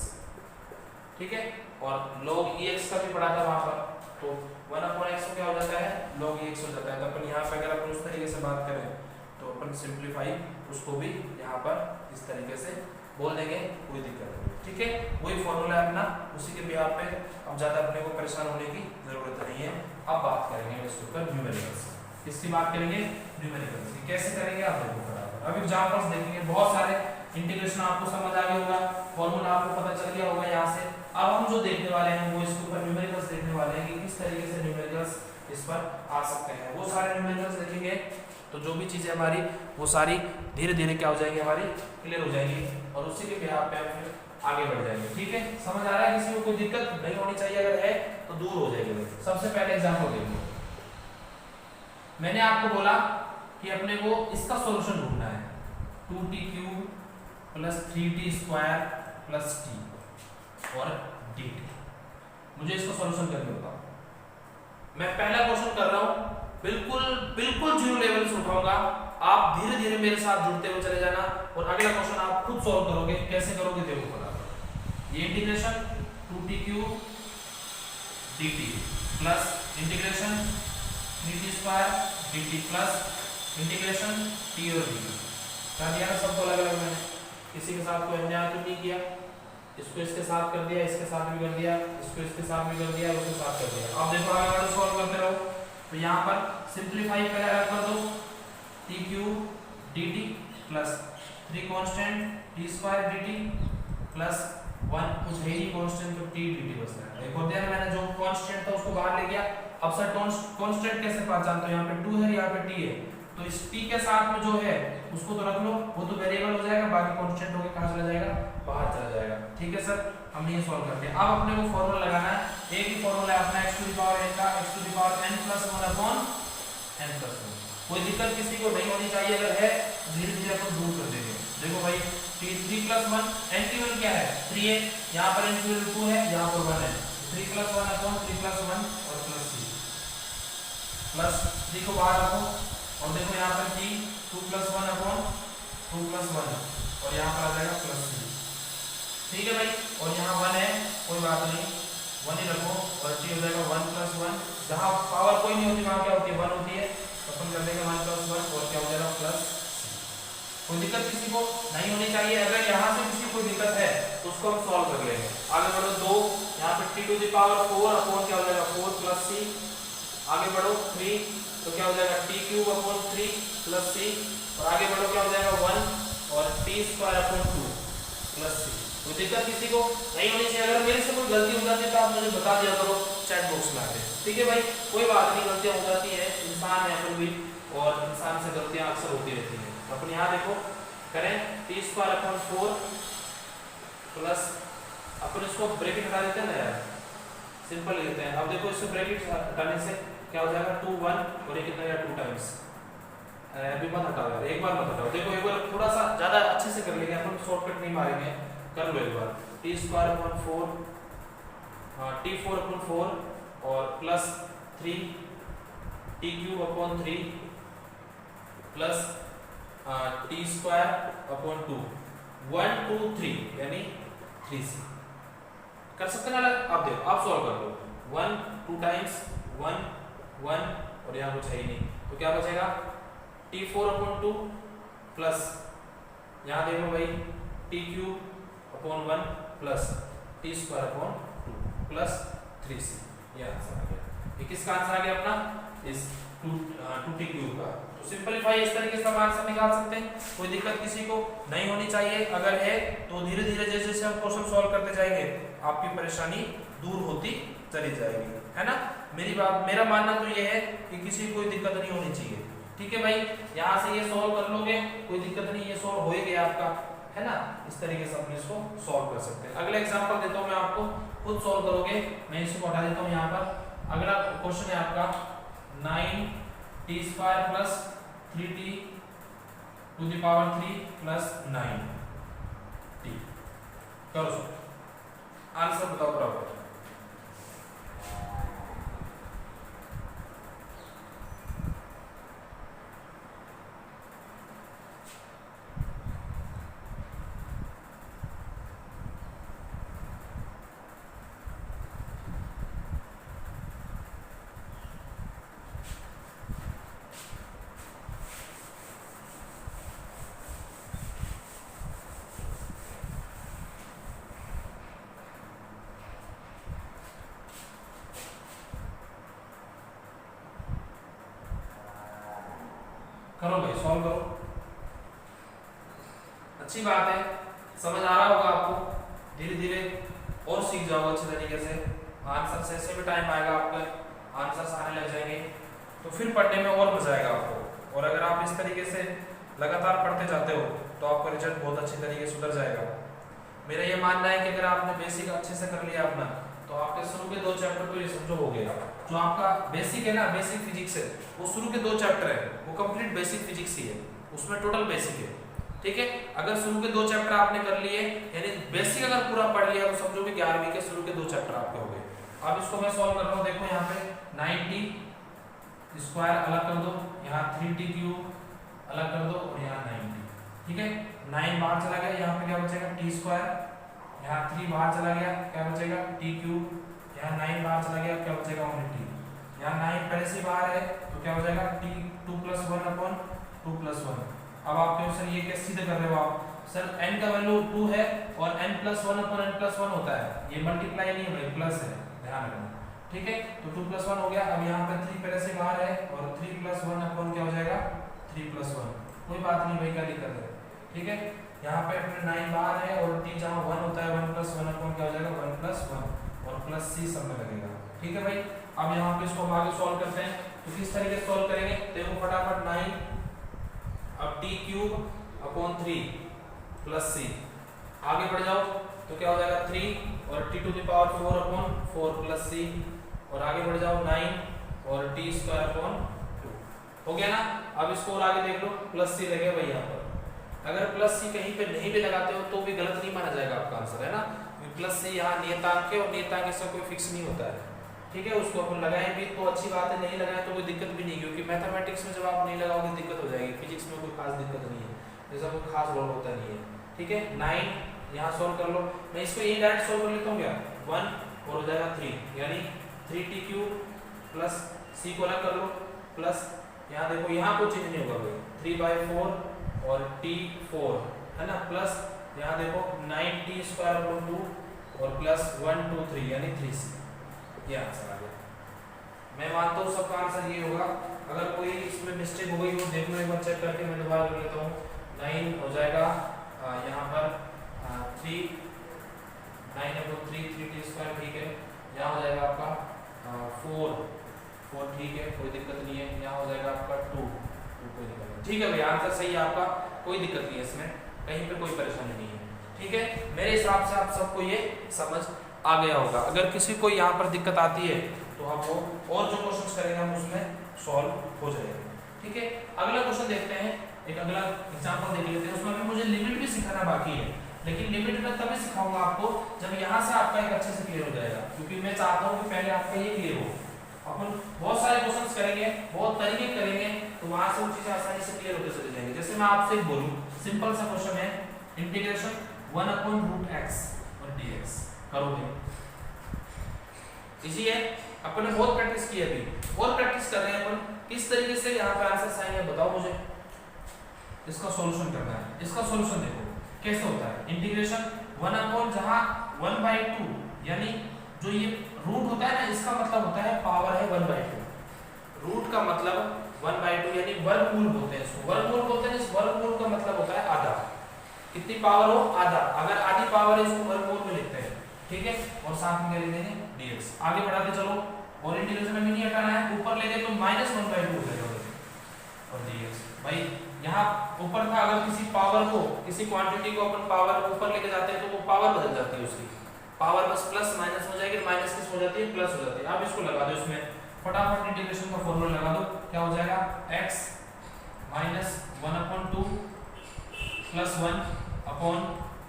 A: ठीक है, और log ex का भी पढ़ा था वहाँ पर, तो 1 अपॉन x क्या हो जाता है log ex हो जाता है। तो अपन यहाँ पे अगर अपन उस तरीके से बात करें तो अपन सिंप्लीफाई उसको भी यहाँ पर इस तरीके से बोल देंगे, कोई दिक्कत नहीं। ठीक है, वही फॉर्मूला है अपना, उसी के बिहार पे अब ज्यादा अपने को परेशान होने की जरूरत नहीं है। अब बात करेंगे इसके ऊपर न्यूमेरिकल्स, इसकी बात करेंगे न्यूमेरिकल्स की, कैसे करेंगे आप देखो बराबर। अब एग्जांपल्स देखेंगे बहुत सारे, इंटीग्रेशन आपको समझ आ गया होगा, फॉर्मूला आपको पता चल गया होगा यहाँ से। अब हम जो देखने वाले हैं वो इसके ऊपर न्यूमेरिकल्स देखने वाले हैं कि किस तरीके से न्यूमेरिकल्स इस पर आ सकते हैं। वो सारे न्यूमेरिकल्स देखेंगे तो जो भी चीजें हमारी वो सारी धीरे धीरे क्या हो जाएंगी, हमारी क्लियर हो जाएंगी और उसी के बिहार पे हम फिर आगे बढ़ जाएंगे। ठीक है, समझ आ रहा है? किसी को कोई दिक्कत नहीं होनी चाहिए, अगर है तो दूर हो जाएगी। सबसे पहले एग्जांपल देखो, मैंने आपको बोला कि अपने को इसका सॉल्यूशन ढूंढना है 2t³ plus 3t² plus t और dt। मुझे इसका सॉल्यूशन करके बताओ। मैं पहला क्वेश्चन कर रहा हूं, बिल्कुल बिल्कुल जीरो लेवल से उठाऊंगा, आप धीरे धीरे मेरे साथ जुड़ते हुए चले जाना और अगला क्वेश्चन आप खुद सॉल्व करोगे। कैसे करोगे देखो बराबर, ये integration 2t³ dt plus integration 3t² dt plus integration t और dt। कर दिया ना सबको अलग अलग मैंने, किसी के साथ कोई अन्याय तो नहीं किया, इसको इसके साथ कर दिया, इसके साथ भी कर दिया, इसको इसके साथ भी कर दिया, उसके साथ कर दिया। अब देखो आगे वाले सॉल्व करते रहो। तो यहाँ पर सिंपलीफाई पहले अलग कर दो, t³ dt plus 3 constant t² dt plus 1 कुछ है ही कांस्टेंट, तो t dt बचता है। एक और दिया मैंने जो कांस्टेंट था उसको बाहर ले गया। अब सर कांस्टेंट कैसे पहचानते हो, यहाँ पे 2 है, यहाँ पे t है, तो इस t के साथ में जो है उसको तो रख लो, वो तो वेरिएबल हो जाएगा, बाकी कांस्टेंट होके कहां चला जाएगा, बाहर चला जाएगा। ठीक है सर, हमने ये सॉल्व कर दिया। अब अपने को फार्मूला लगाना है, एक ही फार्मूला है अपना x to the power n का, x to the power n + 1 upon n + 1। कोई दिक्कत किसी को नहीं होनी चाहिए, अगर है धीरे धीरे अपन दूर कर देंगे। देखो भाई 3 + 1 n की वैल्यू क्या है 3 है, यहाँ पर n की वैल्यू 2 है, यहाँ पर 1 है, 3 + 1 अपॉन 3 + 1 और प्लस 3 प्लस 3 को बाहर रखो और देखो यहाँ पर t 2 + 1 अपॉन 2 + 1 और यहाँ पर आ जाएगा प्लस 3। ठीक है भाई, और यहाँ 1 है, कोई बात नहीं 1 ही रखो और t हो जाएगा 1 + 1, जहाँ पावर कोई नहीं होती वहाँ क्या होती है 1 होती है, तो अपन कर देंगे 1 + 1 और क्या हो जाएगा प्लस। कोई दिक्कत किसी को नहीं होनी चाहिए, अगर यहाँ से किसी को दिक्कत है तो उसको हम सॉल्व कर लेंगे। आगे बढ़ो 2, यहाँ पे t to the power 4 upon क्या हो जाएगा 4 + c, आगे बढ़ो 3 तो क्या हो जाएगा t³ अपॉन 3 + c, और आगे बढ़ो क्या हो जाएगा 1 और t² अपॉन 2 + c। कोई दिक्कत किसी को नहीं होनी चाहिए, अगर मेरे से कोई गलती हो जाती है तो आप मुझे बता दिया करो चैट बॉक्स में आके। ठीक है भाई, कोई बात नहीं, गलतियां हो जाती है, इंसान है अपन भी, और इंसान से गलतियां अक्सर होती रहती हैं। तो अपन यहाँ देखो करें t² अपॉन 4 प्लस, अपन इसको ब्रैकेट हटा देते हैं ना यार, सिंपल लेते हैं। अब देखो इससे ब्रैकेट हटाने से क्या हो जाएगा 2 1 और ये कितना है 2 टाइम्स, अभी मत हटाओ यार, एक बार मत हटाओ। देखो एक बार थोड़ा सा ज्यादा अच्छे से कर लेंगे अपन, शॉर्टकट नहीं मारेंगे, कर लो एक बार। t² अपॉन 4 t4 अपॉन 4 और plus 3 t³ upon 3 plus t² upon 2 1 2 3 यानी 3c। कर सकते हैं ना, आप देखो आप सॉल्व कर लो, 1 2 टाइम्स 1 1 और यहाँ कुछ है ही नहीं, तो क्या बचेगा t4 अपॉन 2 प्लस यहाँ देखो भाई t³ upon 1 plus t² upon 2 plus 3c। ये आंसर आ गया। ये किसका आंसर आ गया अपना, इस 2t³ का। तो सिंपलीफाई इस तरीके से हम आंसर निकाल सकते हैं, कोई दिक्कत किसी को नहीं होनी चाहिए। अगर है तो धीरे धीरे जैसे जैसे हम क्वेश्चन सॉल्व करते जाएंगे आपकी परेशानी दूर होती चली जाएगी, है ना। मेरा मानना तो ये है कि किसी को कोई दिक्कत नहीं होनी चाहिए। ठीक है भाई, यहाँ से ये सॉल्व कर लोगे, कोई दिक्कत नहीं, ये सॉल्व हो ही गया आपका, है ना। इस तरीके से हम इसको सॉल्व कर सकते हैं। अगला एग्जांपल देता हूँ मैं आपको, खुद सॉल्व करोगे, मैं इसको हटा देता हूँ यहाँ पर। अगला क्वेश्चन है आपका 9t² plus 3t to the power 3 plus 9t। करो आंसर बताओ बराबर। करो भाई, सॉल्व करो। अच्छी बात है, समझ आ रहा होगा आपको, धीरे धीरे और सीख जाओगे अच्छे तरीके से। आंसर से ऐसे भी टाइम आएगा आपका, आंसर्स आने लग जाएंगे तो फिर पढ़ने में और मजा आएगा आपको। और अगर आप इस तरीके से लगातार पढ़ते जाते हो तो आपका रिजल्ट बहुत अच्छी तरीके से सुधर जाएगा। मेरा ये मानना है कि अगर आपने बेसिक अच्छे से कर लिया अपना, तो आपके शुरू के 2 चैप्टर तो ये समझो हो गया। जो आपका बेसिक है ना, बेसिक फिजिक्स है, वो शुरू के 2 चैप्टर है, वो कंप्लीट बेसिक फिजिक्स ही है, उसमें टोटल बेसिक है। ठीक है, अगर शुरू के 2 चैप्टर आपने कर लिए, यानी बेसिक अगर पूरा पढ़ लिया, तो समझो कि 11वीं के शुरू के 2 चैप्टर आपके हो गए। अब इसको मैं सॉल्व कर रहा हूँ, देखो यहाँ पे 9t² अलग कर दो, यहाँ 3t³ अलग कर दो और यहाँ 9t। ठीक है, 9 बाहर चला गया, यहाँ पे क्या बचेगा t² यहाँ 3 बाहर चला गया, क्या बचेगा टी क्यूब। यहाँ 9 बाहर चला गया, क्या बचेगा ओनली टी। यहाँ 9 पहले से बाहर है तो क्या हो जाएगा टी 2 + 1 अपॉन 2 + 1। अब आप कहो सर ये कैसे सीधे कर रहे हो आप, सर n का वैल्यू 2 है और n + 1 अपॉन n + 1 होता है, ये मल्टीप्लाई नहीं है भाई, प्लस है, ध्यान रखना, ठीक है। तो 2 + 1 हो गया। अब यहाँ पे 3 पहले से बाहर है और 3 + 1 अपॉन क्या हो जाएगा 3 + 1, कोई बात नहीं भाई, क्या दिक्कत है, ठीक है। यहाँ पे अपने 9 बाहर है और t जहाँ 1 होता है 1 + 1 अपॉन क्या हो जाएगा 1 + 1 और प्लस c सब में लगेगा, ठीक है भाई। अब यहाँ पे इसको आगे सॉल्व करते हैं, तो किस तरीके से सॉल्व करेंगे, देखो फटाफट 9 अब T cube upon 3 plus c, आगे बढ़ जाओ तो क्या हो जाएगा 3 और t to the power 4 upon 4 plus c, और आगे बढ़ जाओ 9 और t स्क्वायर अपॉन 2, हो गया ना। अब इसको और आगे देख लो, प्लस c लगेगा भाई यहाँ पर, अगर प्लस c कहीं पे नहीं भी लगाते हो तो भी गलत नहीं माना जाएगा आपका आंसर, है ना। प्लस c यहाँ नियतांक है और नियतांक इसका कोई फिक्स नहीं होता है, ठीक है। उसको अपन लगाएं भी तो अच्छी बात है, नहीं लगाएं तो कोई दिक्कत भी नहीं, क्योंकि मैथमेटिक्स में जब आप नहीं लगाओगे दिक्कत हो जाएगी, फिजिक्स में कोई खास दिक्कत नहीं है, जैसा कोई खास रोल होता नहीं है, ठीक है। 9 यहाँ सॉल्व कर लो, मैं इसको यही डायरेक्ट सॉल्व कर लेता हूँ क्या 1 और हो जाएगा 3, यानी 3t क्यूब प्लस c को अलग कर लो, प्लस यहाँ देखो यहाँ कोई चीज नहीं होगा भाई 3/4 और t 4 है ना, प्लस यहाँ देखो 9t स्क्वायर अपॉन 2 और प्लस 1 2 3 यानी 3c, ये आंसर आ गया। मैं मानता हूँ सबका आंसर ये होगा, अगर कोई इसमें मिस्टेक हो गई हो देख लो एक बार चेक करके, मैं दोबारा कर लेता हूँ। 9 हो जाएगा यहाँ पर 3 9 अपॉन 3 3t स्क्वायर, ठीक है। यहाँ हो जाएगा आपका 4 ठीक है, कोई दिक्कत नहीं है। यहाँ हो जाएगा आपका 2 कोई दिक्कत नहीं, ठीक है भैया आंसर सही है आपका, कोई दिक्कत नहीं है इसमें, कहीं पे कोई परेशानी नहीं है, ठीक है। मेरे हिसाब से आप सबको ये समझ आ गया होगा। अगर किसी को यहाँ पर दिक्कत आती है तो आप वो और जो क्वेश्चंस करेंगे हम उसमें सॉल्व हो जाएगा, ठीक है। अगला क्वेश्चन देखते हैं, एक अगला एग्जांपल देख लेते हैं, उसमें भी मुझे लिमिट भी सिखाना बाकी है, लेकिन लिमिट मैं तभी सिखाऊंगा आपको जब यहाँ से आपका एक अच्छे से क्लियर हो जाएगा, क्योंकि मैं चाहता हूँ कि पहले आपका ये क्लियर हो। अपन बहुत सारे क्वेश्चंस करेंगे, बहुत तरीके करेंगे, तो वहां से वो चीजें आसानी से क्लियर होते चले जाएंगे। जैसे मैं आपसे एक बोलूं, सिंपल सा क्वेश्चन है, इंटीग्रेशन 1/√x और dx करोगे, इजी है, अपन ने बहुत प्रैक्टिस की है, अभी और प्रैक्टिस कर रहे हैं अपन, किस तरीके से यहाँ पे आंसर आएंगे बताओ मुझे। इसका सॉल्यूशन करना है, इसका सॉल्यूशन देखो कैसे होता है। इंटीग्रेशन 1 जहां 1/2 यानी जो ये रूट होता है ना, इसका मतलब होता है पावर है 1/2, रूट का मतलब 1/2 यानी वर्गमूल बोलते हैं इसको, वर्गमूल बोलते हैं। इस वर्गमूल का मतलब होता है आधा, कितनी पावर हो आधा, अगर आधी पावर है इसको वर्गमूल में लिखते हैं, ठीक है। और साथ में लिख देंगे dx, आगे बढ़ाते चलो, और इंटीग्रेशन में भी नहीं हटाना है, ऊपर ले गए तो -1/2 हो जाएगा और dx। भाई यहाँ ऊपर था, अगर किसी पावर को, किसी क्वांटिटी को अपन पावर ऊपर लेके जाते हैं तो वो पावर बदल जाती है, उसकी पावर बस प्लस माइनस हो जाएगी, माइनस किस हो जाती है प्लस हो जाती है। अब इसको लगा दो इसमें, फटाफट इंटीग्रेशन का फॉर्मूला लगा दो, क्या हो जाएगा x -1/2 प्लस 1 अपॉन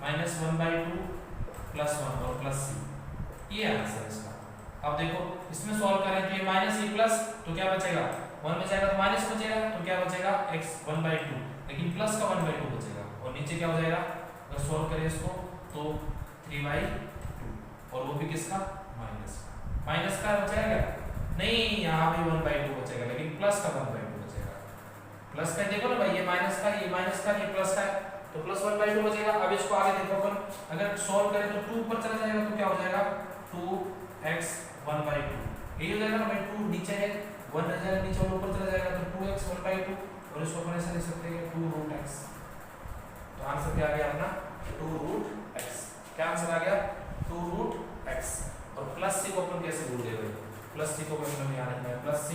A: -1/2 प्लस 1 और प्लस c, ये आंसर इसका। अब देखो इसमें सॉल्व करें तो ये माइनस c प्लस, तो क्या बचेगा 1 में जाएगा तो माइनस बचेगा, तो क्या बचेगा x 1/2, लेकिन प्लस का 1/2 बचेगा, और नीचे क्या हो जाएगा अगर सॉल्व करें इसको तो 3/2, और वो भी किसका माइनस का बचेगा क्या, नहीं यहाँ भी 1/2 बचेगा, लेकिन प्लस का 1/2 बचेगा। प्लस का देखो ना भाई, ये माइनस का, ये माइनस का, ये प्लस का है, तो प्लस 1/2 बचेगा। अब इसको आगे देखो अपन, अगर सॉल्व करें तो 2 ऊपर चला जाएगा तो क्या हो जाएगा 2x 1/2, यही हो जाएगा ना भाई, 2 नीचे है 1 रह जाएगा नीचे और ऊपर चला जाएगा तो 2x 1/2, और इसको अपन ऐसे लिख सकते हैं 2√x। तो आंसर क्या आ गया अपना 2√x, क्या आंसर आ गया 2√x। और प्लस c को अपन कैसे भूल गए भाई, प्लस c को अपन यहाँ रखना है प्लस c,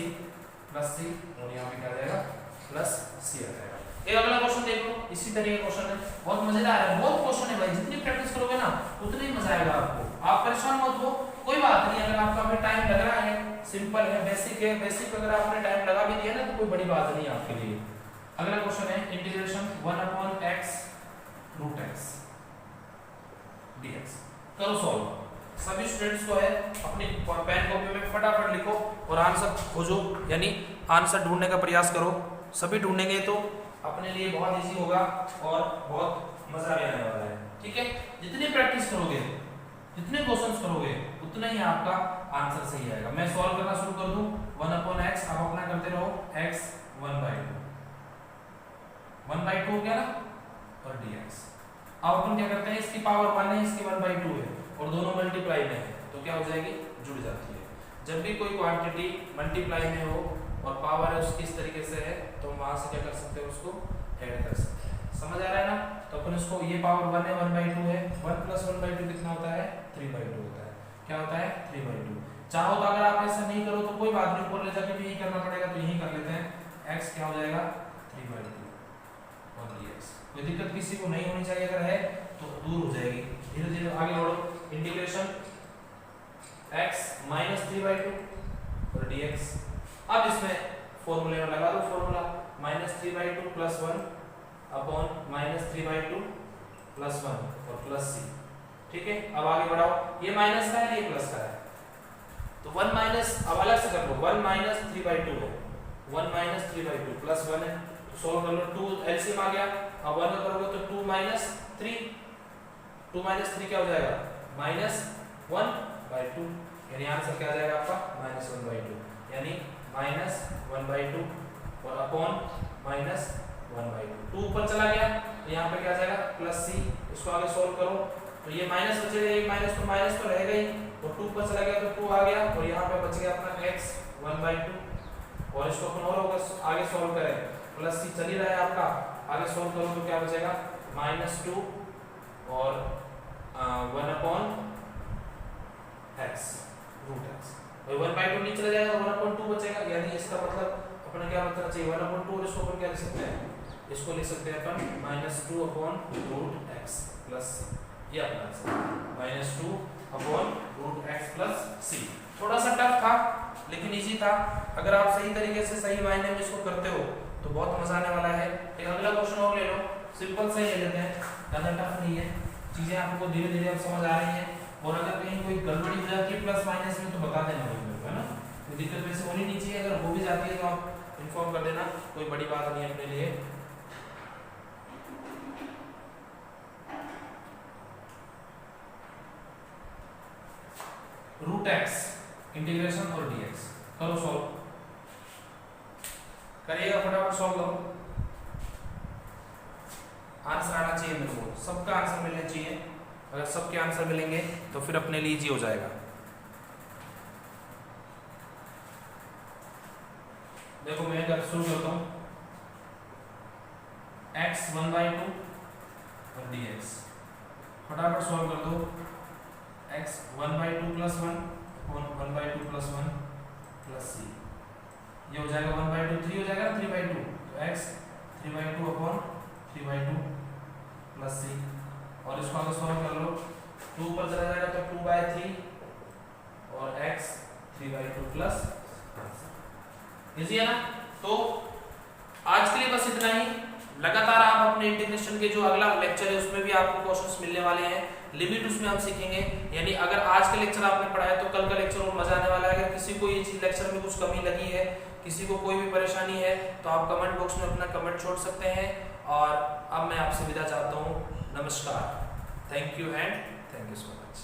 A: और यहाँ पे क्या आ जाएगा प्लस c आ जाएगा। एक अगला क्वेश्चन देखो, इसी तरीके का क्वेश्चन है, बहुत मजेदार है, बहुत क्वेश्चन है भाई, जितनी प्रैक्टिस करोगे ना उतनी मजा आएगा आपको, आप परेशान मत हो, कोई बात नहीं। अगर आपका अभी टाइम लग रहा है, सिंपल है, बेसिक है, बेसिक अगर आपने टाइम लगा भी दिया ना तो कोई बड़ी बात नहीं है आपके लिए। अगला क्वेश्चन है इंटीग्रेशन 1/x √x dx, करो सॉल्व। सभी स्टूडेंट्स को है अपनी पेन कॉपी में फटाफट लिखो और आंसर खोजो, यानी आंसर ढूंढने का प्रयास करो। सभी ढूंढेंगे तो अपने लिए बहुत इजी होगा और बहुत मजा भी आने वाला है। ठीक है, जितनी प्रैक्टिस करोगे, जितने क्वेश्चंस करोगे, उतना ही आपका आंसर सही आएगा। मैं सॉल्व करना शुरू कर दूं 1/x, आप अपना करते रहो, x 1/2 1/2 हो गया ना, और dx। अब अपन क्या करते हैं, इसकी पावर 1 है, इसकी 1/2 है, और दोनों मल्टीप्लाई में है, तो क्या हो जाएगी, जुड़ जाती है। जब भी कोई क्वांटिटी मल्टीप्लाई में हो और पावर है उसकी इस तरीके से है, तो हम वहां से क्या कर सकते हैं, उसको ऐड कर सकते हैं। समझ आ रहा है ना? तो अपन इसको, ये पावर 1 है, 1/2 है, 1 + 1/2 कितना होता है, 3/2 होता है। क्या होता है, 3/2। चाहो तो अगर आप ऐसा नहीं करो तो कोई बात नहीं, ऊपर ले जाके भी यही करना पड़ेगा, तो यही कर लेते हैं। x क्या हो जाएगा, 3/2 और dx। कोई दिक्कत किसी को नहीं होनी चाहिए, अगर है तो दूर हो जाएगी। धीरे धीरे आगे बढ़ो, इंटीग्रेशन x - 3/2 और dx। अब इसमें फॉर्मूले में लगा दो फॉर्मूला, -3/2 + 1 अपॉन -3/2 + 1 और प्लस c। ठीक है, अब आगे बढ़ाओ, ये माइनस का है, ये प्लस का है, तो 1 माइनस, अब अलग से कर लो, 1 - 3/2 है, 1 - 3/2 + 1 है, तो सॉल्व कर लो, 2 एलसीएम आ गया। अब 1 करोगे तो 2 - 3, 2 - 3 क्या हो जाएगा, -1/2, यानी आंसर क्या आ जाएगा आपका, -1/2, यानी -1/2 और अपॉन -1/2। 2 ऊपर चला गया तो यहाँ पे क्या आ जाएगा, प्लस c। इसको आगे सॉल्व करो तो ये माइनस बचेगा, एक माइनस तो रहेगा ही, और 2 ऊपर चला गया तो 2 आ गया, और यहाँ पे बच गया अपना x 1/2। और इसको अपन और होगा आगे सॉल्व करें, प्लस c चल ही रहा है आपका, आगे सॉल्व करो तो क्या बचेगा, -2 और 1/x √x। भाई 1/2 नीचे चला जाएगा, 1/2 बचेगा, यानी इसका मतलब अपना क्या मतलब चाहिए, 1/2, और इसको अपन क्या लिख सकते हैं, इसको लिख सकते हैं अपन -2/√x + c। ये अपना आंसर, -2/√x + c। थोड़ा सा टफ था लेकिन इजी था। अगर आप सही तरीके से सही मायने में इसको करते हो तो बहुत मजा आने वाला है। एक अगला क्वेश्चन और ले लो, सिंपल से ही ले लेते हैं, ज्यादा टफ नहीं है, चीजें आपको धीरे धीरे अब समझ आ रही हैं। और अगर कहीं कोई गड़बड़ी हो जाती है प्लस माइनस में तो बता देना मुझे, है ना, कोई दिक्कत वैसे होनी नहीं चाहिए, अगर हो भी जाती है तो आप इन्फॉर्म कर देना, कोई बड़ी बात नहीं है अपने लिए। √x इंटीग्रेशन और dx करो सॉल्व, करिएगा फटाफट सॉल्व करो। आंसर आना चाहिए मेरे को, सबका आंसर मिलना चाहिए, अगर सबके आंसर मिलेंगे तो फिर अपने लिए इजी हो जाएगा। देखो मैं जब शुरू करता हूँ, x 1/2 और dx, फटाफट सॉल्व कर दो, x 1/2 + 1 और 1/2 + 1 + c। ये हो जाएगा 1/2, 3 हो जाएगा ना, 3/2, तो x 3/2 अपॉन 3/2 + c। और इसको अगर सॉल्व कर लो, 2 ऊपर चला जाएगा तो 2/3 और x 3/2 प्लस। इजी है ना? तो आज के लिए बस इतना ही। लगातार आप अपने इंटीग्रेशन के जो अगला लेक्चर है उसमें भी आपको क्वेश्चंस मिलने वाले हैं, लिमिट उसमें हम सीखेंगे। यानी अगर आज का लेक्चर आपने पढ़ा है तो कल का लेक्चर और मजा आने वाला है। अगर किसी को ये चीज लेक्चर में कुछ कमी लगी है, किसी को कोई भी परेशानी है, तो आप कमेंट बॉक्स में अपना कमेंट छोड़ सकते हैं। और अब मैं आपसे विदा चाहता हूँ, नमस्कार, thank you and thank you so much.